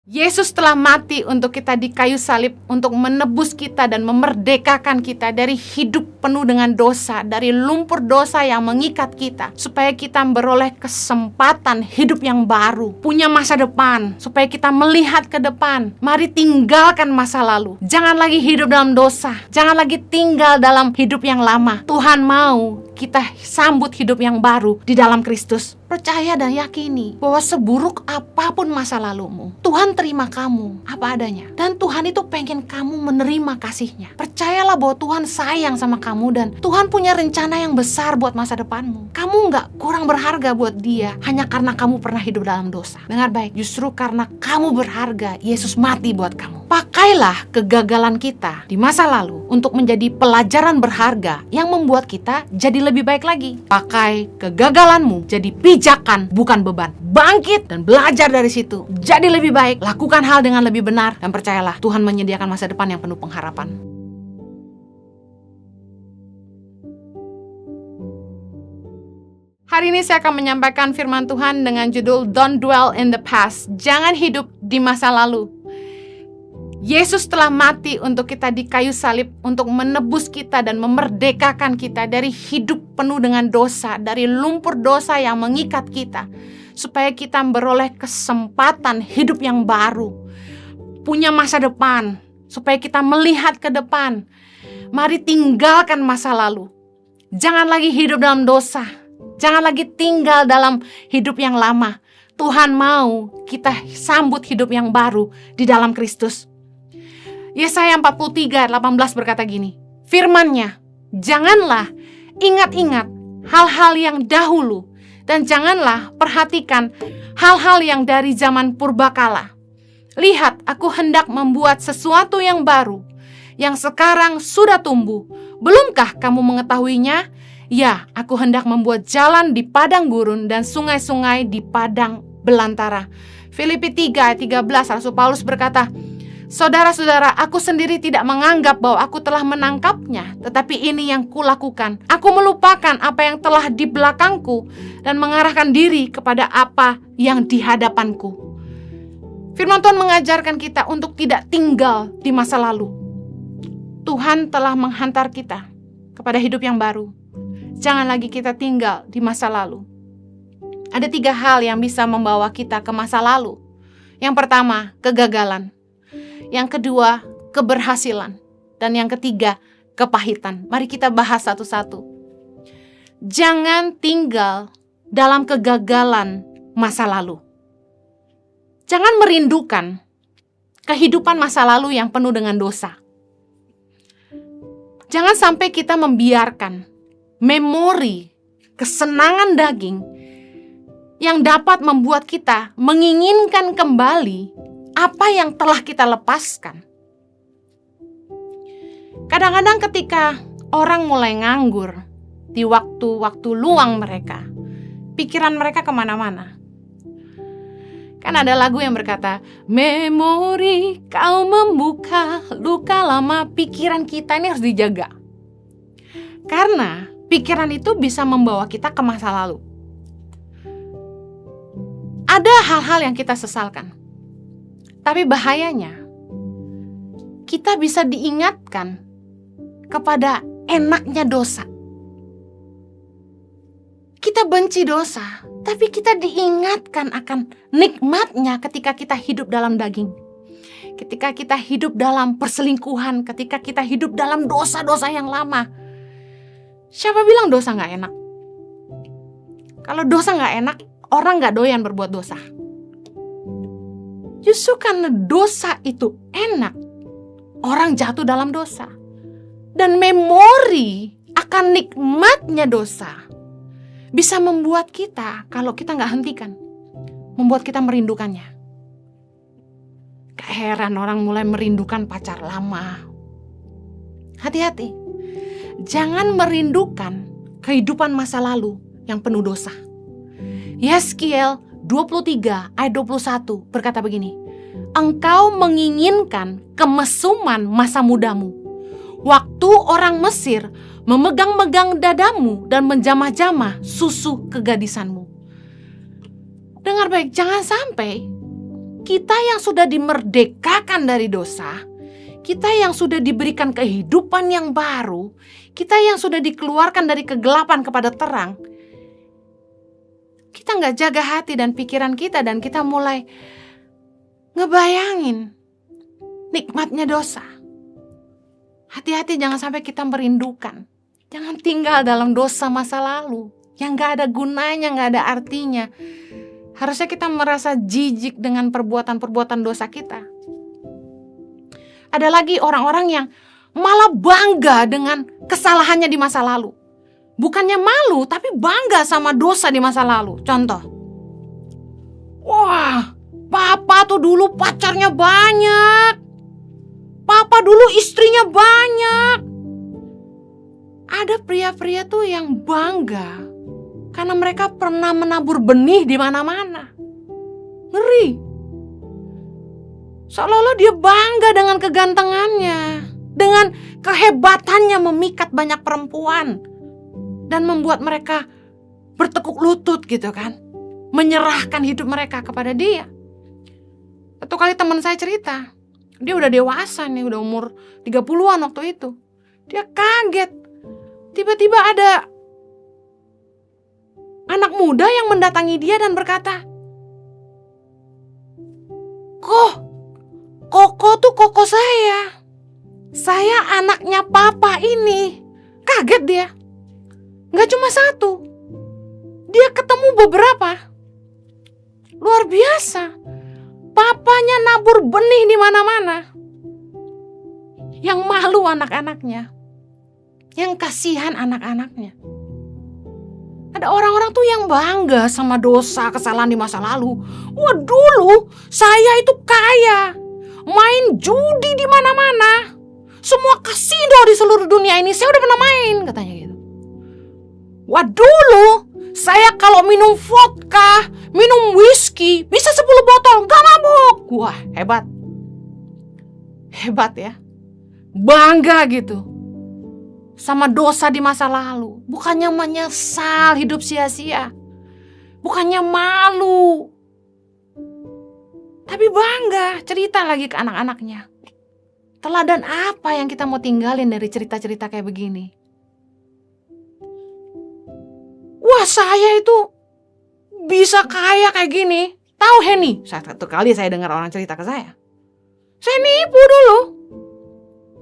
Yesus telah mati untuk kita di kayu salib, untuk menebus kita dan memerdekakan kita dari hidup penuh dengan dosa, dari lumpur dosa yang mengikat kita, supaya kita beroleh kesempatan hidup yang baru, punya masa depan, supaya kita melihat ke depan. Mari tinggalkan masa lalu. Jangan lagi hidup dalam dosa, jangan lagi tinggal dalam hidup yang lama. Tuhan mau kita sambut hidup yang baru di dalam Kristus. Percaya dan yakini bahwa seburuk apapun masa lalumu, Tuhan terima kamu apa adanya. Dan Tuhan itu pengen kamu menerima kasih-Nya. Percayalah bahwa Tuhan sayang sama kamu dan Tuhan punya rencana yang besar buat masa depanmu. Kamu gak kurang berharga buat Dia hanya karena kamu pernah hidup dalam dosa. Dengar baik, justru karena kamu berharga, Yesus mati buat kamu. Pakailah kegagalan kita di masa lalu untuk menjadi pelajaran berharga yang membuat kita jadi lebih baik lagi. Pakai kegagalanmu jadi pijakan, bukan beban. Bangkit dan belajar dari situ. Jadi lebih baik, lakukan hal dengan lebih benar, dan percayalah, Tuhan menyediakan masa depan yang penuh pengharapan. Hari ini saya akan menyampaikan firman Tuhan dengan judul Don't Dwell in the Past. Jangan hidup di masa lalu. Yesus telah mati untuk kita di kayu salib, untuk menebus kita dan memerdekakan kita dari hidup penuh dengan dosa, dari lumpur dosa yang mengikat kita, supaya kita beroleh kesempatan hidup yang baru, punya masa depan, supaya kita melihat ke depan. Mari tinggalkan masa lalu. Jangan lagi hidup dalam dosa, jangan lagi tinggal dalam hidup yang lama. Tuhan mau kita sambut hidup yang baru di dalam Kristus. Yesaya 43:18 berkata gini, firman-Nya, janganlah ingat-ingat hal-hal yang dahulu, dan janganlah perhatikan hal-hal yang dari zaman purbakala. Lihat, aku hendak membuat sesuatu yang baru, yang sekarang sudah tumbuh. Belumkah kamu mengetahuinya? Ya, aku hendak membuat jalan di padang gurun dan sungai-sungai di padang belantara. Filipi 3:13, Rasul Paulus berkata, saudara-saudara, aku sendiri tidak menganggap bahwa aku telah menangkapnya, tetapi ini yang kulakukan. Aku melupakan apa yang telah di belakangku dan mengarahkan diri kepada apa yang di hadapanku. Firman Tuhan mengajarkan kita untuk tidak tinggal di masa lalu. Tuhan telah menghantar kita kepada hidup yang baru. Jangan lagi kita tinggal di masa lalu. Ada 3 hal yang bisa membawa kita ke masa lalu. Yang pertama, kegagalan. Yang kedua, keberhasilan. Dan yang ketiga, kepahitan. Mari kita bahas satu-satu. Jangan tinggal dalam kegagalan masa lalu. Jangan merindukan kehidupan masa lalu yang penuh dengan dosa. Jangan sampai kita membiarkan memori kesenangan daging yang dapat membuat kita menginginkan kembali apa yang telah kita lepaskan. Kadang-kadang ketika orang mulai nganggur di waktu-waktu luang mereka, pikiran mereka kemana-mana. Kan ada lagu yang berkata, memori kau membuka luka lama. Pikiran kita ini harus dijaga. Karena pikiran itu bisa membawa kita ke masa lalu. Ada hal-hal yang kita sesalkan. Tapi bahayanya, kita bisa diingatkan kepada enaknya dosa. Kita benci dosa, tapi kita diingatkan akan nikmatnya ketika kita hidup dalam daging. Ketika kita hidup dalam perselingkuhan, ketika kita hidup dalam dosa-dosa yang lama. Siapa bilang dosa gak enak? Kalau dosa gak enak, orang gak doyan berbuat dosa. Justru karena dosa itu enak, orang jatuh dalam dosa. Dan memori akan nikmatnya dosa bisa membuat kita, kalau kita gak hentikan, membuat kita merindukannya. Gak heran orang mulai merindukan pacar lama. Hati-hati, jangan merindukan kehidupan masa lalu yang penuh dosa. Yeskiel 23 ayat 21 berkata begini, engkau menginginkan kemesuman masa mudamu, waktu orang Mesir memegang-megang dadamu dan menjamah-jamah susu kegadisanmu. Dengar baik, jangan sampai Kita yang sudah dimerdekakan dari dosa, kita yang sudah diberikan kehidupan yang baru, kita yang sudah dikeluarkan dari kegelapan kepada terang, kita gak jaga hati dan pikiran kita, dan kita mulai ngebayangin nikmatnya dosa. Hati-hati jangan sampai kita merindukan. Jangan tinggal dalam dosa masa lalu yang gak ada gunanya, gak ada artinya. Harusnya kita merasa jijik dengan perbuatan-perbuatan dosa kita. Ada lagi orang-orang yang malah bangga dengan kesalahannya di masa lalu. Bukannya malu, tapi bangga sama dosa di masa lalu. Contoh, wah, papa tuh dulu pacarnya banyak. Papa dulu istrinya banyak. Ada pria-pria tuh yang bangga karena mereka pernah menabur benih di mana-mana. Ngeri. Seolah-olah dia bangga dengan kegantengannya, dengan kehebatannya memikat banyak perempuan, dan membuat mereka bertekuk lutut gitu kan, menyerahkan hidup mereka kepada dia. Satu kali teman saya cerita, dia udah dewasa nih, udah umur 30-an waktu itu. Dia kaget, tiba-tiba ada anak muda yang mendatangi dia dan berkata, Koko tuh koko saya. Saya anaknya papa ini. Kaget dia. Gak cuma satu, dia ketemu beberapa. Luar biasa. Papanya nabur benih di mana-mana. Yang malu anak-anaknya, yang kasihan anak-anaknya. Ada orang-orang tuh yang bangga sama dosa, kesalahan di masa lalu. Wah, dulu saya itu kaya, main judi di mana-mana, semua kasino di seluruh dunia ini saya udah pernah main, katanya gitu. Wah, dulu saya kalau minum vodka, minum whisky bisa 10 botol, gak mabuk. Wah, hebat. Hebat ya. Bangga gitu sama dosa di masa lalu. Bukannya menyesal hidup sia-sia, bukannya malu, tapi bangga cerita lagi ke anak-anaknya. Teladan apa yang kita mau tinggalin dari cerita-cerita kayak begini? Wah, saya itu bisa kaya kayak gini. Tahu Henny? Satu kali saya dengar orang cerita ke saya nipu dulu.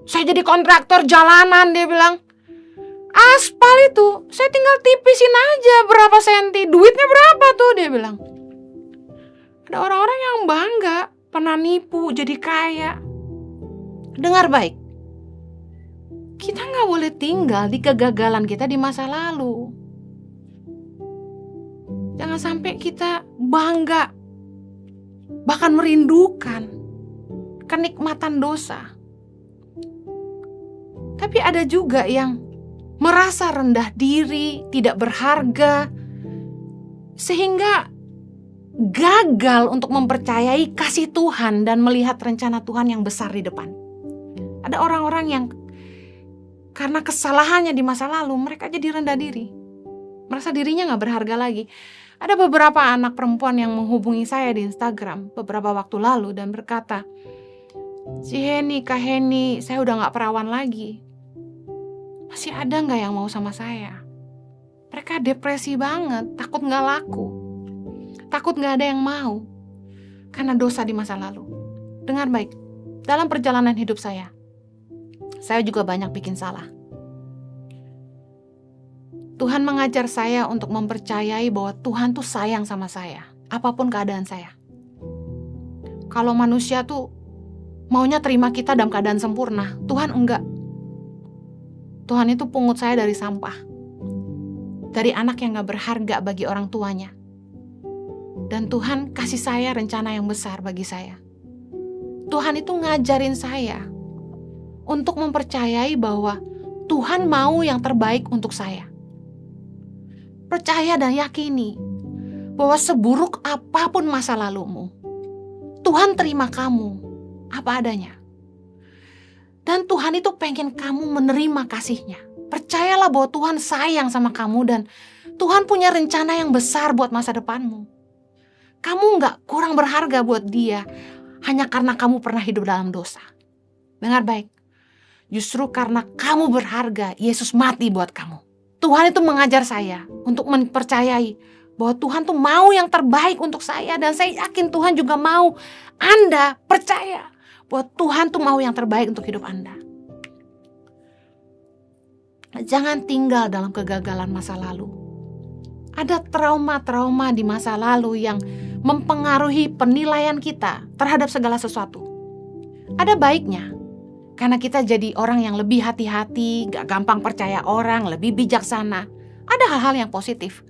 Saya jadi kontraktor jalanan, dia bilang. Aspal itu saya tinggal tipisin aja berapa senti, duitnya berapa tuh, dia bilang. Ada orang-orang yang bangga pernah nipu jadi kaya. Dengar baik, kita gak boleh tinggal di kegagalan kita di masa lalu. Jangan sampai kita bangga, bahkan merindukan kenikmatan dosa. Tapi ada juga yang merasa rendah diri, tidak berharga, sehingga gagal untuk mempercayai kasih Tuhan dan melihat rencana Tuhan yang besar di depan. Ada orang-orang yang karena kesalahannya di masa lalu, mereka jadi rendah diri, merasa dirinya gak berharga lagi. Ada beberapa anak perempuan yang menghubungi saya di Instagram beberapa waktu lalu dan berkata, si Henny, Kak Henny, saya udah gak perawan lagi. Masih ada gak yang mau sama saya? Mereka depresi banget, takut gak laku, takut gak ada yang mau karena dosa di masa lalu. Dengar baik, dalam perjalanan hidup saya juga banyak bikin salah. Tuhan mengajar saya untuk mempercayai bahwa Tuhan tuh sayang sama saya, apapun keadaan saya. Kalau manusia tuh maunya terima kita dalam keadaan sempurna, Tuhan enggak. Tuhan itu pungut saya dari sampah, dari anak yang gak berharga bagi orang tuanya. Dan Tuhan kasih saya rencana yang besar bagi saya. Tuhan itu ngajarin saya untuk mempercayai bahwa Tuhan mau yang terbaik untuk saya. Percaya dan yakini bahwa seburuk apapun masa lalumu, Tuhan terima kamu apa adanya. Dan Tuhan itu pengen kamu menerima kasih-Nya. Percayalah bahwa Tuhan sayang sama kamu dan Tuhan punya rencana yang besar buat masa depanmu. Kamu gak kurang berharga buat dia hanya karena kamu pernah hidup dalam dosa. Dengar baik. Justru karena kamu berharga, Yesus mati buat kamu. Tuhan itu mengajar saya untuk mempercayai bahwa Tuhan tuh mau yang terbaik untuk saya. Dan saya yakin Tuhan juga mau Anda percaya bahwa Tuhan tuh mau yang terbaik untuk hidup Anda. Jangan tinggal dalam kegagalan masa lalu. Ada trauma-trauma di masa lalu yang mempengaruhi penilaian kita terhadap segala sesuatu. Ada baiknya, karena kita jadi orang yang lebih hati-hati, gak gampang percaya orang, lebih bijaksana. Ada hal-hal yang positif,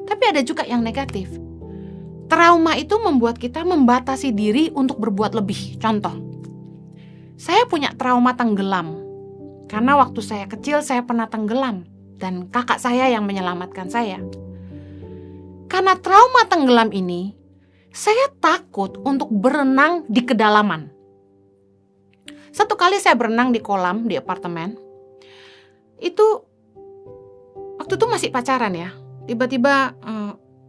tapi ada juga yang negatif. Trauma itu membuat kita membatasi diri untuk berbuat lebih. Contoh, saya punya trauma tenggelam. Karena waktu saya kecil saya pernah tenggelam dan kakak saya yang menyelamatkan saya. Karena trauma tenggelam ini, saya takut untuk berenang di kedalaman. Satu kali saya berenang di kolam di apartemen. Itu waktu itu masih pacaran ya. Tiba-tiba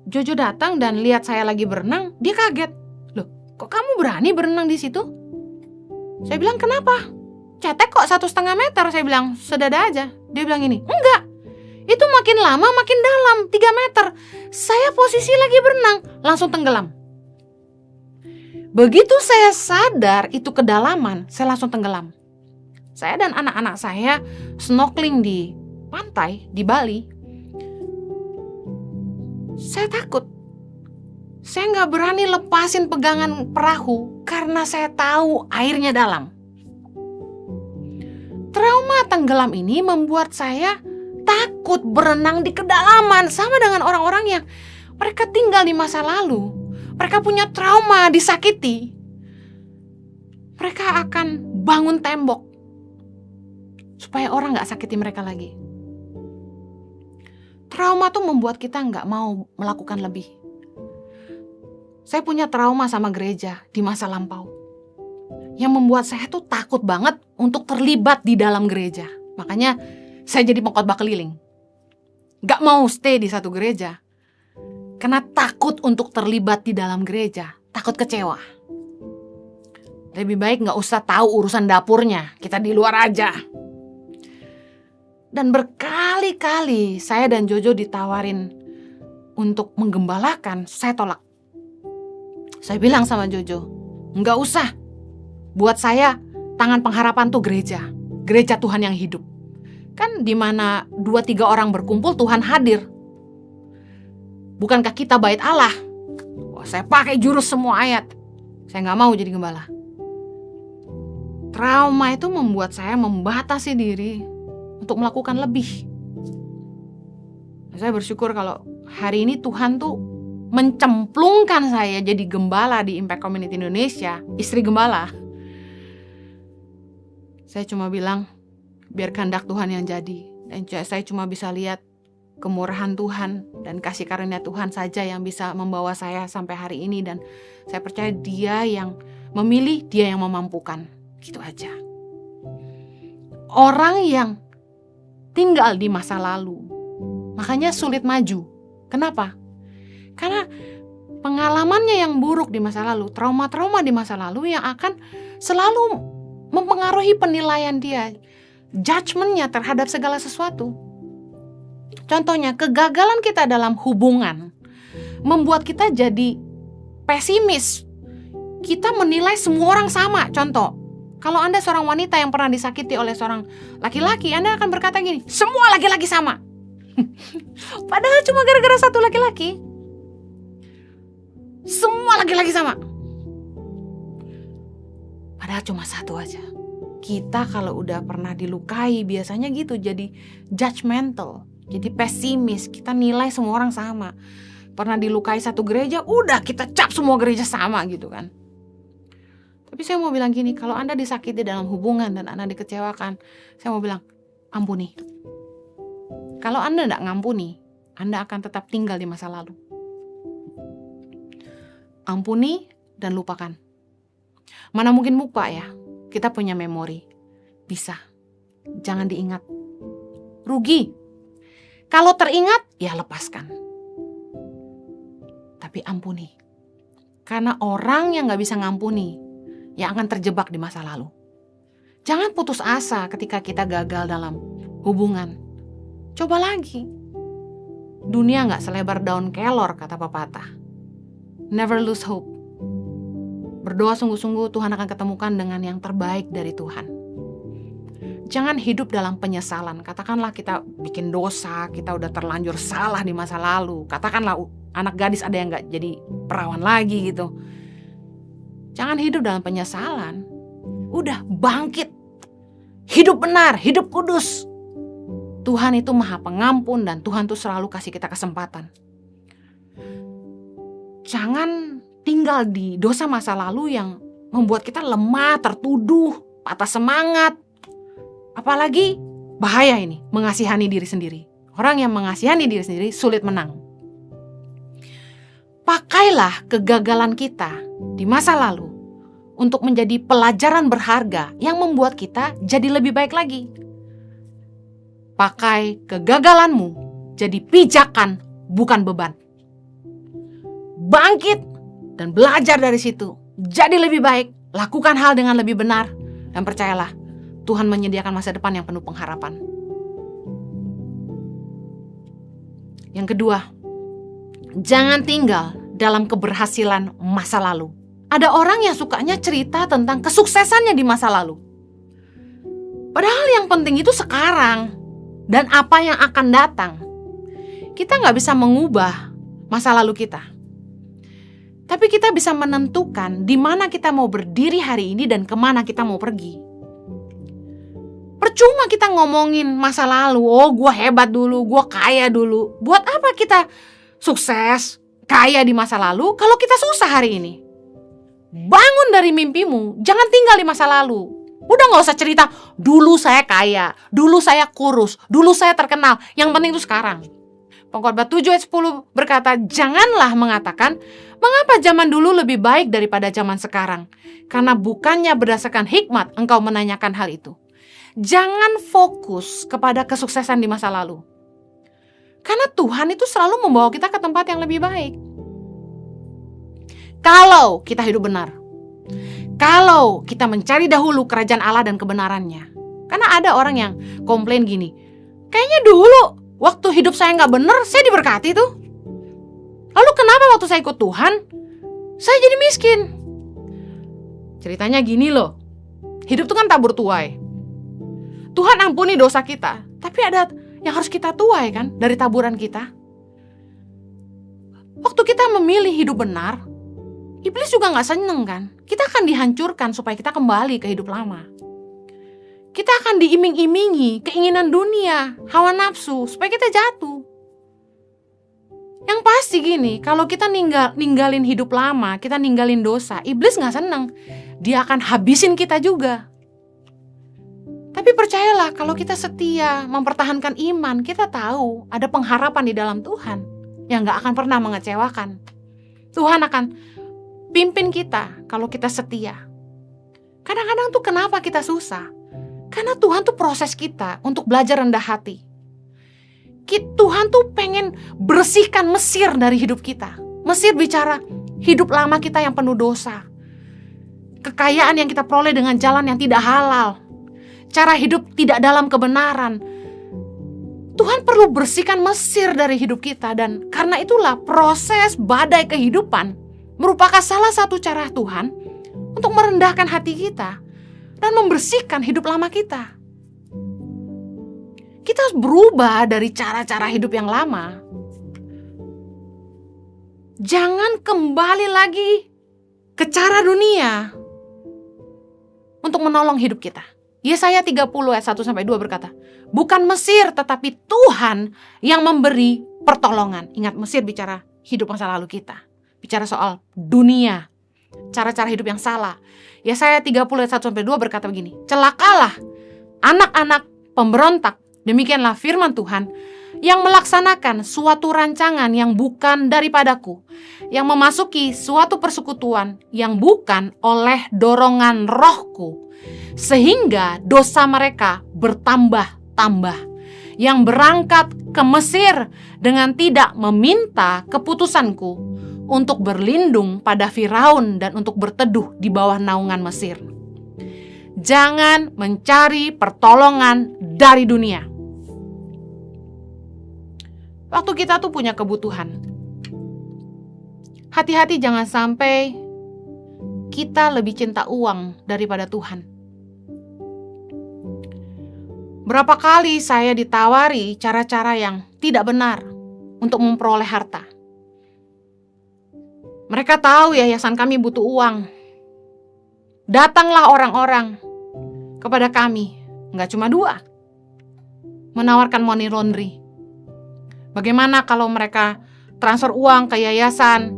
Jojo datang dan lihat saya lagi berenang, dia kaget. Loh, kok kamu berani berenang di situ? Saya bilang, kenapa? Cetek kok 1,5 meter. Saya bilang, sedada aja. Dia bilang ini, enggak, itu makin lama makin dalam, 3 meter. Saya posisi lagi berenang, langsung tenggelam. Begitu saya sadar itu kedalaman, saya langsung tenggelam. Saya dan anak-anak saya snorkeling di pantai di Bali. Saya takut. Saya gak berani lepasin pegangan perahu karena saya tahu airnya dalam. Trauma tenggelam ini membuat saya takut berenang di kedalaman. Sama dengan orang-orang yang mereka tinggal di masa lalu. Mereka punya trauma, disakiti. Mereka akan bangun tembok supaya orang gak sakiti mereka lagi. Trauma tuh membuat kita gak mau melakukan lebih. Saya punya trauma sama gereja di masa lampau, yang membuat saya tuh takut banget untuk terlibat di dalam gereja. Makanya saya jadi pengkhotbah keliling. Gak mau stay di satu gereja. Karena takut untuk terlibat di dalam gereja. Takut kecewa. Lebih baik gak usah tahu urusan dapurnya. Kita di luar aja. Dan berkali-kali saya dan Jojo ditawarin untuk menggembalakan. Saya tolak. Saya bilang sama Jojo, gak usah. Buat saya, tangan pengharapan tuh gereja. Gereja Tuhan yang hidup. Kan di mana 2-3 orang berkumpul, Tuhan hadir. Bukankah kita bait Allah? Wah, saya pakai jurus semua ayat. Saya gak mau jadi gembala. Trauma itu membuat saya membatasi diri untuk melakukan lebih. Saya bersyukur kalau hari ini Tuhan tuh mencemplungkan saya jadi gembala di Impact Community Indonesia, istri gembala. Saya cuma bilang, biar kehendak Tuhan yang jadi. Dan saya cuma bisa lihat kemurahan Tuhan dan kasih karunia Tuhan saja yang bisa membawa saya sampai hari ini. Dan saya percaya Dia yang memilih, Dia yang memampukan. Gitu aja. Orang yang tinggal di masa lalu, makanya sulit maju. Kenapa? Karena pengalamannya yang buruk di masa lalu, trauma-trauma di masa lalu yang akan selalu mempengaruhi penilaian dia, judgment-nya terhadap segala sesuatu. Contohnya, kegagalan kita dalam hubungan membuat kita jadi pesimis. Kita menilai semua orang sama. Contoh, kalau Anda seorang wanita yang pernah disakiti oleh seorang laki-laki, Anda akan berkata gini, semua laki-laki sama. Padahal cuma gara-gara satu laki-laki. Semua laki-laki sama. Padahal cuma satu aja. Kita kalau udah pernah dilukai biasanya gitu, jadi judgmental, jadi pesimis. Kita nilai semua orang sama. Pernah dilukai satu gereja, udah kita cap semua gereja sama gitu kan. Tapi saya mau bilang gini, kalau Anda disakiti dalam hubungan dan Anda dikecewakan, saya mau bilang, ampuni. Kalau Anda tidak ngampuni, Anda akan tetap tinggal di masa lalu. Ampuni dan lupakan. Mana mungkin lupa ya? Kita punya memori. Bisa. Jangan diingat. Rugi. Kalau teringat, ya lepaskan. Tapi ampuni. Karena orang yang gak bisa ngampuni yang akan terjebak di masa lalu. Jangan putus asa ketika kita gagal dalam hubungan. Coba lagi. Dunia gak selebar daun kelor, kata pepatah. Never lose hope. Berdoa sungguh-sungguh, Tuhan akan ketemukan dengan yang terbaik dari Tuhan. Jangan hidup dalam penyesalan. Katakanlah kita bikin dosa, kita udah terlanjur salah di masa lalu. Katakanlah anak gadis ada yang gak jadi perawan lagi gitu. Jangan hidup dalam penyesalan. Udah bangkit. Hidup benar, hidup kudus. Tuhan itu Maha Pengampun dan Tuhan tuh selalu kasih kita kesempatan. Jangan tinggal di dosa masa lalu yang membuat kita lemah, tertuduh, patah semangat. Apalagi bahaya ini, mengasihani diri sendiri. Orang yang mengasihani diri sendiri sulit menang. Pakailah kegagalan kita di masa lalu untuk menjadi pelajaran berharga yang membuat kita jadi lebih baik lagi. Pakai kegagalanmu jadi pijakan, bukan beban. Bangkit dan belajar dari situ. Jadi lebih baik, lakukan hal dengan lebih benar. Dan percayalah, Tuhan menyediakan masa depan yang penuh pengharapan. Yang kedua, jangan tinggal dalam keberhasilan masa lalu. Ada orang yang sukanya cerita tentang kesuksesannya di masa lalu. Padahal yang penting itu sekarang dan apa yang akan datang. Kita gak bisa mengubah masa lalu kita. Tapi kita bisa menentukan di mana kita mau berdiri hari ini dan kemana kita mau pergi. Percuma kita ngomongin masa lalu, oh gue hebat dulu, gue kaya dulu. Buat apa kita sukses, kaya di masa lalu kalau kita susah hari ini? Bangun dari mimpimu, jangan tinggal di masa lalu. Udah gak usah cerita, dulu saya kaya, dulu saya kurus, dulu saya terkenal. Yang penting itu sekarang. Pengkhotbah 7 ayat 10 berkata, janganlah mengatakan, mengapa zaman dulu lebih baik daripada zaman sekarang? Karena bukannya berdasarkan hikmat engkau menanyakan hal itu. Jangan fokus kepada kesuksesan di masa lalu. Karena Tuhan itu selalu membawa kita ke tempat yang lebih baik. Kalau kita hidup benar, kalau kita mencari dahulu kerajaan Allah dan kebenarannya. Karena ada orang yang komplain gini, kayaknya dulu waktu hidup saya gak benar, saya diberkati tuh. Lalu kenapa waktu saya ikut Tuhan, saya jadi miskin? Ceritanya gini loh, hidup tuh kan tabur tuai. Tuhan ampuni dosa kita, tapi ada yang harus kita tuai kan dari taburan kita. Waktu kita memilih hidup benar, iblis juga gak seneng kan. Kita akan dihancurkan supaya kita kembali ke hidup lama. Kita akan diiming-imingi keinginan dunia, hawa nafsu, supaya kita jatuh. Yang pasti gini, kalau kita ninggalin hidup lama, kita ninggalin dosa, iblis gak seneng. Dia akan habisin kita juga. Tapi percayalah, kalau kita setia mempertahankan iman, kita tahu ada pengharapan di dalam Tuhan yang gak akan pernah mengecewakan. Tuhan akan pimpin kita kalau kita setia. Kadang-kadang tuh kenapa kita susah? Karena Tuhan tuh proses kita untuk belajar rendah hati. Tuhan tuh pengen bersihkan Mesir dari hidup kita. Mesir bicara hidup lama kita yang penuh dosa. Kekayaan yang kita peroleh dengan jalan yang tidak halal. Cara hidup tidak dalam kebenaran. Tuhan perlu bersihkan Mesir dari hidup kita. Dan karena itulah proses badai kehidupan merupakan salah satu cara Tuhan untuk merendahkan hati kita dan membersihkan hidup lama kita. Kita harus berubah dari cara-cara hidup yang lama. Jangan kembali lagi ke cara dunia untuk menolong hidup kita. Yesaya 30 ayat 1-2 berkata, bukan Mesir tetapi Tuhan yang memberi pertolongan. Ingat, Mesir bicara hidup masa lalu kita. Bicara soal dunia, cara-cara hidup yang salah. Yesaya 30 ayat 1-2 berkata begini, celakalah anak-anak pemberontak, demikianlah firman Tuhan, yang melaksanakan suatu rancangan yang bukan daripadaku, yang memasuki suatu persekutuan yang bukan oleh dorongan rohku, sehingga dosa mereka bertambah-tambah, yang berangkat ke Mesir dengan tidak meminta keputusanku, untuk berlindung pada Firaun dan untuk berteduh di bawah naungan Mesir. Jangan mencari pertolongan dari dunia. Waktu kita tuh punya kebutuhan, hati-hati jangan sampai kita lebih cinta uang daripada Tuhan. Berapa kali saya ditawari cara-cara yang tidak benar untuk memperoleh harta. Mereka tahu yayasan kami butuh uang. Datanglah orang-orang kepada kami, nggak cuma 2, menawarkan money laundry. Bagaimana kalau mereka transfer uang ke yayasan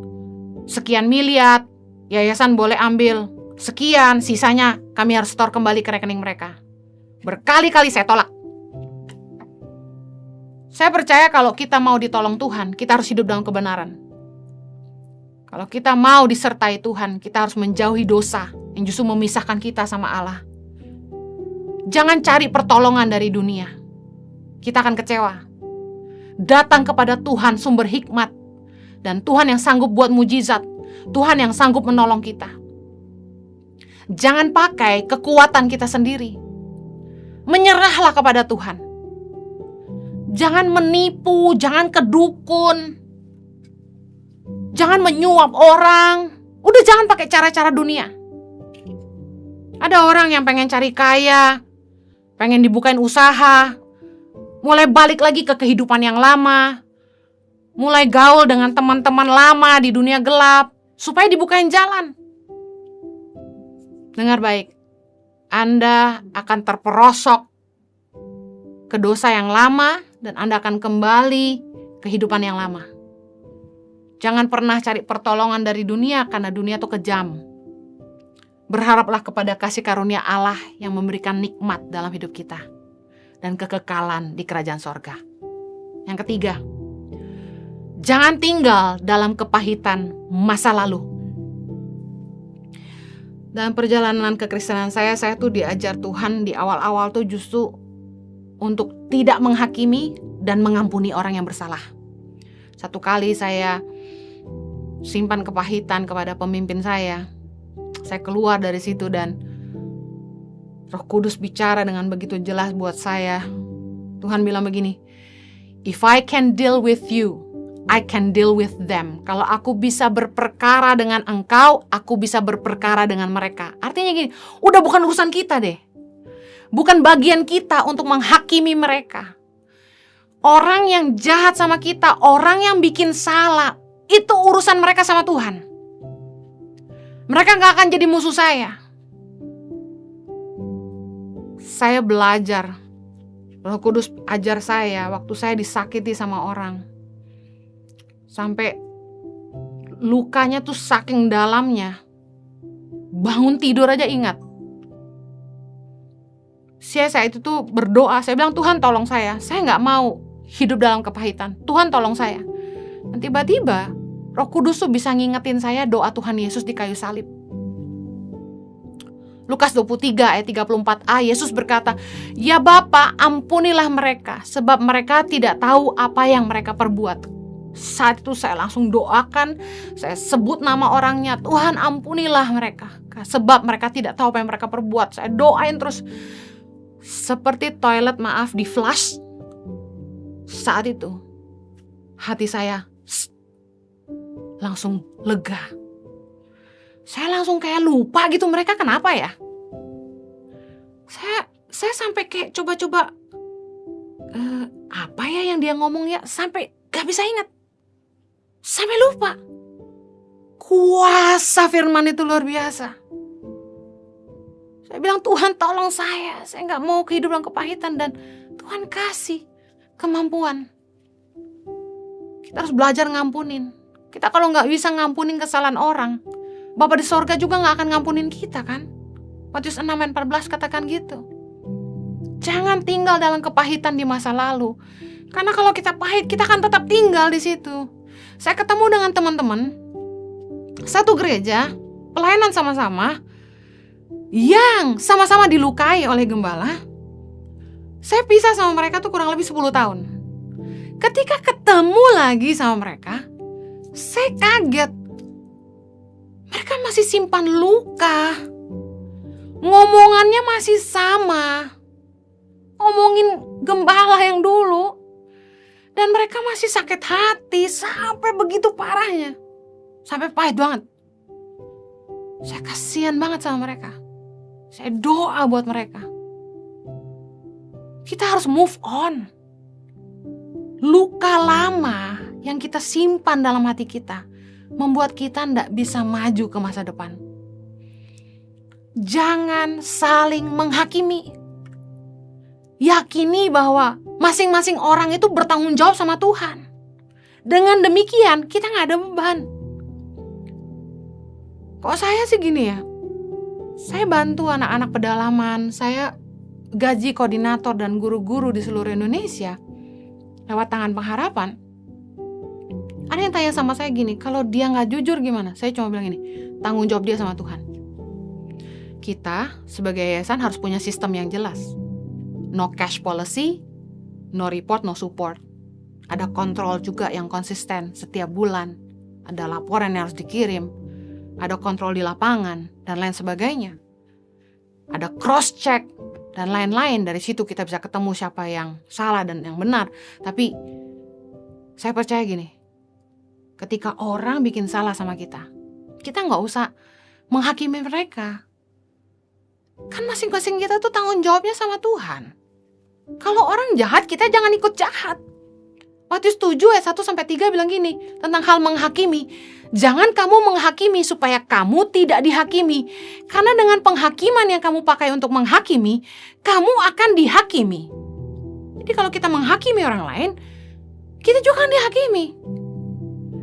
sekian miliar, yayasan boleh ambil sekian, sisanya kami harus store kembali ke rekening mereka. Berkali-kali saya tolak. Saya percaya kalau kita mau ditolong Tuhan, kita harus hidup dalam kebenaran. Kalau kita mau disertai Tuhan, kita harus menjauhi dosa yang justru memisahkan kita sama Allah. Jangan cari pertolongan dari dunia. Kita akan kecewa. Datang kepada Tuhan sumber hikmat, dan Tuhan yang sanggup buat mujizat, Tuhan yang sanggup menolong kita. Jangan pakai kekuatan kita sendiri. Menyerahlah kepada Tuhan. Jangan menipu, jangan kedukun, jangan menyuap orang. Udah jangan pakai cara-cara dunia. Ada orang yang pengen cari kaya, pengen dibukain usaha, mulai balik lagi ke kehidupan yang lama, mulai gaul dengan teman-teman lama di dunia gelap, supaya dibukain jalan. Dengar baik, Anda akan terperosok ke dosa yang lama, dan Anda akan kembali ke kehidupan yang lama. Jangan pernah cari pertolongan dari dunia, karena dunia itu kejam. Berharaplah kepada kasih karunia Allah yang memberikan nikmat dalam hidup kita dan kekekalan di kerajaan sorga. Yang ketiga, jangan tinggal dalam kepahitan masa lalu. Dalam perjalanan kekristenan saya tuh diajar Tuhan di awal-awal tuh justru untuk tidak menghakimi dan mengampuni orang yang bersalah. Satu kali saya simpan kepahitan kepada pemimpin saya. Saya keluar dari situ dan Roh Kudus bicara dengan begitu jelas buat saya. Tuhan bilang begini, "If I can deal with you, I can deal with them." Kalau aku bisa berperkara dengan engkau, aku bisa berperkara dengan mereka. Artinya gini, udah bukan urusan kita deh. Bukan bagian kita untuk menghakimi mereka. Orang yang jahat sama kita, orang yang bikin salah, itu urusan mereka sama Tuhan. Mereka gak akan jadi musuh saya. Saya belajar, Roh Kudus ajar saya waktu saya disakiti sama orang. Sampai lukanya tuh saking dalamnya, bangun tidur aja ingat. Saya itu tuh berdoa, saya bilang, Tuhan tolong saya gak mau hidup dalam kepahitan, Tuhan tolong saya. Dan tiba-tiba Roh Kudus tuh bisa ngingetin saya doa Tuhan Yesus di kayu salib. Lukas 23 ayat 34a, Yesus berkata, "Ya Bapa, ampunilah mereka, sebab mereka tidak tahu apa yang mereka perbuat." Saat itu saya langsung doakan, saya sebut nama orangnya, Tuhan ampunilah mereka, sebab mereka tidak tahu apa yang mereka perbuat. Saya doain terus. Seperti toilet di flush. Saat itu hati saya langsung lega. Saya langsung kayak lupa gitu mereka kenapa ya. Saya sampai kayak coba-coba apa ya yang dia ngomong ya, sampai gak bisa ingat, sampai lupa. Kuasa firman itu luar biasa. Saya bilang, Tuhan tolong saya gak mau kehidup dalam kepahitan, dan Tuhan kasih kemampuan. Kita harus belajar ngampunin. Kita kalau gak bisa ngampunin kesalahan orang, Bapa di sorga juga gak akan ngampunin kita kan. Matius 6 ayat 14 katakan gitu. Jangan tinggal dalam kepahitan di masa lalu, karena kalau kita pahit, kita akan tetap tinggal di situ. Saya ketemu dengan teman-teman satu gereja, pelayanan sama-sama, yang sama-sama dilukai oleh gembala. Saya pisah sama mereka tuh kurang lebih 10 tahun. Ketika ketemu lagi sama mereka, saya kaget. kita masih simpan luka. Ngomongannya masih sama. Ngomongin gembala yang dulu. Dan mereka masih sakit hati sampai begitu parahnya. Sampai pahit banget. Saya kasihan banget sama mereka. Saya doa buat mereka. Kita harus move on. Luka lama yang kita simpan dalam hati kita membuat kita tidak bisa maju ke masa depan. Jangan saling menghakimi. Yakini bahwa masing-masing orang itu bertanggung jawab sama Tuhan. Dengan demikian kita gak ada beban. Kok saya sih gini ya? Saya bantu anak-anak pedalaman, saya gaji koordinator dan guru-guru di seluruh Indonesia lewat Tangan Pengharapan. Ada yang tanya sama saya gini, kalau dia gak jujur gimana? Saya cuma bilang gini, tanggung jawab dia sama Tuhan. Kita sebagai yayasan harus punya sistem yang jelas. No cash policy, no report, no support. Ada kontrol juga yang konsisten setiap bulan. Ada laporan yang harus dikirim. Ada kontrol di lapangan, dan lain sebagainya. Ada cross check, dan lain-lain. Dari situ kita bisa ketemu siapa yang salah dan yang benar. Tapi saya percaya gini, ketika orang bikin salah sama kita gak usah menghakimi mereka. Kan masing-masing kita tuh tanggung jawabnya sama Tuhan. Kalau orang jahat, kita jangan ikut jahat. Matius 7 ayat 1-3 bilang gini, tentang hal menghakimi. Jangan kamu menghakimi supaya kamu tidak dihakimi. Karena dengan penghakiman yang kamu pakai untuk menghakimi, kamu akan dihakimi. Jadi kalau kita menghakimi orang lain, kita juga akan dihakimi.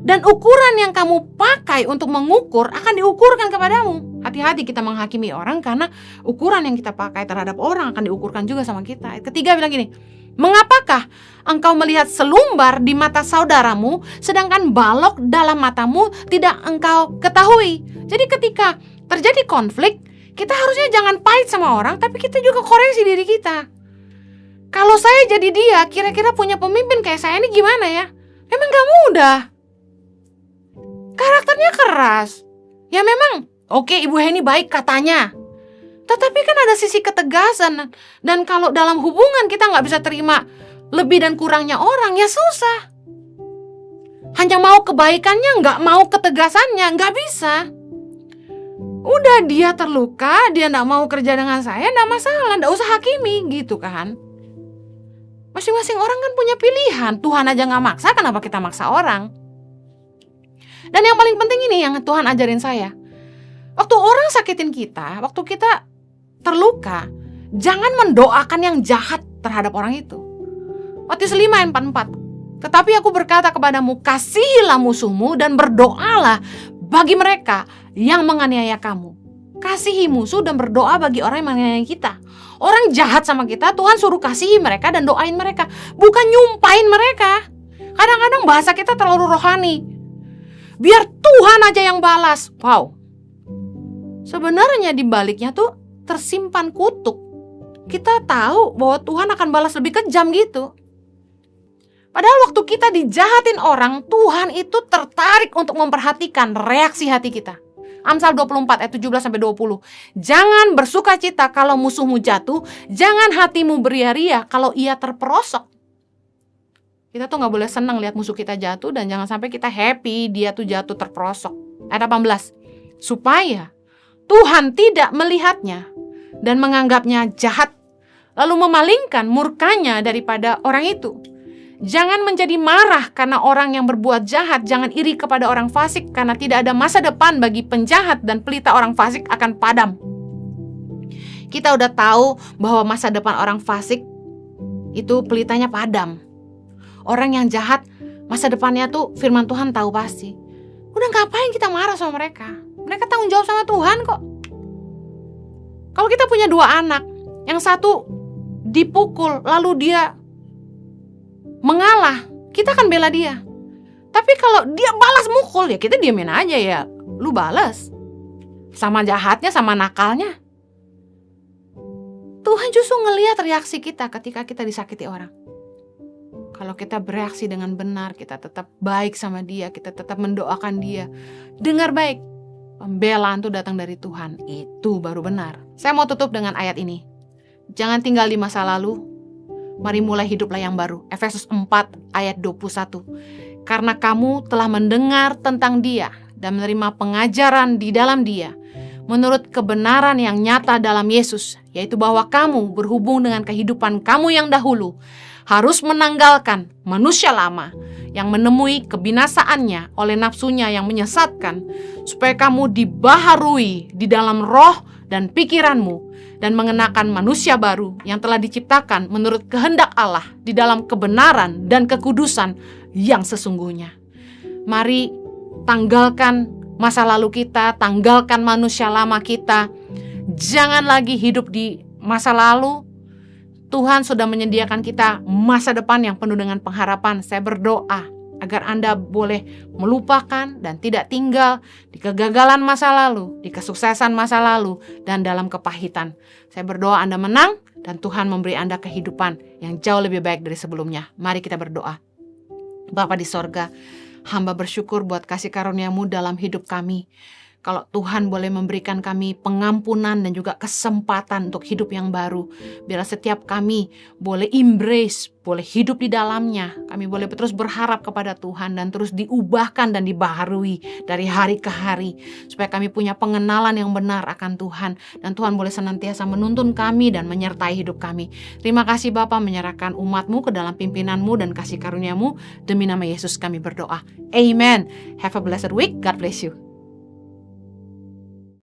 Dan ukuran yang kamu pakai untuk mengukur akan diukurkan kepadamu. Hati-hati kita menghakimi orang, karena ukuran yang kita pakai terhadap orang akan diukurkan juga sama kita. Ayat 3 bilang gini, mengapakah engkau melihat selumbar di mata saudaramu, sedangkan balok dalam matamu tidak engkau ketahui? Jadi ketika terjadi konflik, kita harusnya jangan pahit sama orang, tapi kita juga koreksi diri kita. Kalau saya jadi dia, kira-kira punya pemimpin kayak saya ini gimana ya? Memang gak mudah. Karakternya keras. Ya memang, oke, Ibu Heni baik katanya. Tetapi kan ada sisi ketegasan. Dan kalau dalam hubungan kita gak bisa terima lebih dan kurangnya orang, ya susah. Hanya mau kebaikannya, gak mau ketegasannya, gak bisa. Udah dia terluka, dia gak mau kerja dengan saya, gak masalah, gak usah hakimi gitu kan. Masing-masing orang kan punya pilihan. Tuhan aja gak maksa, kenapa kita maksa orang? Dan yang paling penting ini yang Tuhan ajarin saya. Waktu orang sakitin kita, waktu kita terluka, jangan mendoakan yang jahat terhadap orang itu. Matius 5 ayat 44. Tetapi aku berkata kepadamu, kasihilah musuhmu dan berdoalah bagi mereka yang menganiaya kamu. Kasihi musuh dan berdoa bagi orang yang menganiaya kita. Orang jahat sama kita, Tuhan suruh kasihi mereka dan doain mereka, bukan nyumpahin mereka. Kadang-kadang bahasa kita terlalu rohani. Biar Tuhan aja yang balas. Wow. Sebenarnya di baliknya tuh tersimpan kutuk. Kita tahu bahwa Tuhan akan balas lebih kejam gitu. Padahal waktu kita dijahatin orang, Tuhan itu tertarik untuk memperhatikan reaksi hati kita. Amsal 24 ayat 17-20. Jangan bersukacita kalau musuhmu jatuh, jangan hatimu beria-ria kalau ia terperosok. Kita tuh gak boleh senang lihat musuh kita jatuh, dan jangan sampai kita happy dia tuh jatuh terperosok. Ayat 18. Supaya Tuhan tidak melihatnya dan menganggapnya jahat, lalu memalingkan murkanya daripada orang itu. Jangan menjadi marah karena orang yang berbuat jahat. Jangan iri kepada orang fasik, karena tidak ada masa depan bagi penjahat, dan pelita orang fasik akan padam. Kita udah tahu bahwa masa depan orang fasik itu pelitanya padam. Orang yang jahat, masa depannya tuh firman Tuhan tahu pasti. Udah ngapain kita marah sama mereka? Mereka tanggung jawab sama Tuhan kok. Kalau kita punya 2 anak, yang satu dipukul lalu dia mengalah, kita akan bela dia. Tapi kalau dia balas mukul, ya kita diamin aja, ya lu balas. Sama jahatnya, sama nakalnya. Tuhan justru ngelihat reaksi kita ketika kita disakiti orang. Kalau kita bereaksi dengan benar, kita tetap baik sama dia, kita tetap mendoakan dia. Dengar baik, Pembelaan itu datang dari Tuhan. Itu baru benar. Saya mau tutup dengan ayat ini. Jangan tinggal di masa lalu. Mari mulai hiduplah yang baru. Efesus 4 ayat 21. Karena kamu telah mendengar tentang Dia dan menerima pengajaran di dalam Dia, menurut kebenaran yang nyata dalam Yesus, yaitu bahwa kamu berhubung dengan kehidupan kamu yang dahulu, harus menanggalkan manusia lama yang menemui kebinasaannya oleh nafsunya yang menyesatkan, supaya kamu dibaharui di dalam roh dan pikiranmu, dan mengenakan manusia baru yang telah diciptakan menurut kehendak Allah di dalam kebenaran dan kekudusan yang sesungguhnya. Mari tanggalkan masa lalu kita, tanggalkan manusia lama kita. Jangan lagi hidup di masa lalu. Tuhan sudah menyediakan kita masa depan yang penuh dengan pengharapan. Saya berdoa agar Anda boleh melupakan dan tidak tinggal di kegagalan masa lalu, di kesuksesan masa lalu, dan dalam kepahitan. Saya berdoa Anda menang dan Tuhan memberi Anda kehidupan yang jauh lebih baik dari sebelumnya. Mari kita berdoa. Bapa di sorga, hamba bersyukur buat kasih karunia-Mu dalam hidup kami. Kalau Tuhan boleh memberikan kami pengampunan dan juga kesempatan untuk hidup yang baru. Biar setiap kami boleh embrace, boleh hidup di dalamnya. Kami boleh terus berharap kepada Tuhan dan terus diubahkan dan dibaharui dari hari ke hari. Supaya kami punya pengenalan yang benar akan Tuhan. Dan Tuhan boleh senantiasa menuntun kami dan menyertai hidup kami. Terima kasih Bapa, menyerahkan umat-Mu ke dalam pimpinan-Mu dan kasih karunia-Mu. Demi nama Yesus kami berdoa. Amen. Have a blessed week. God bless you.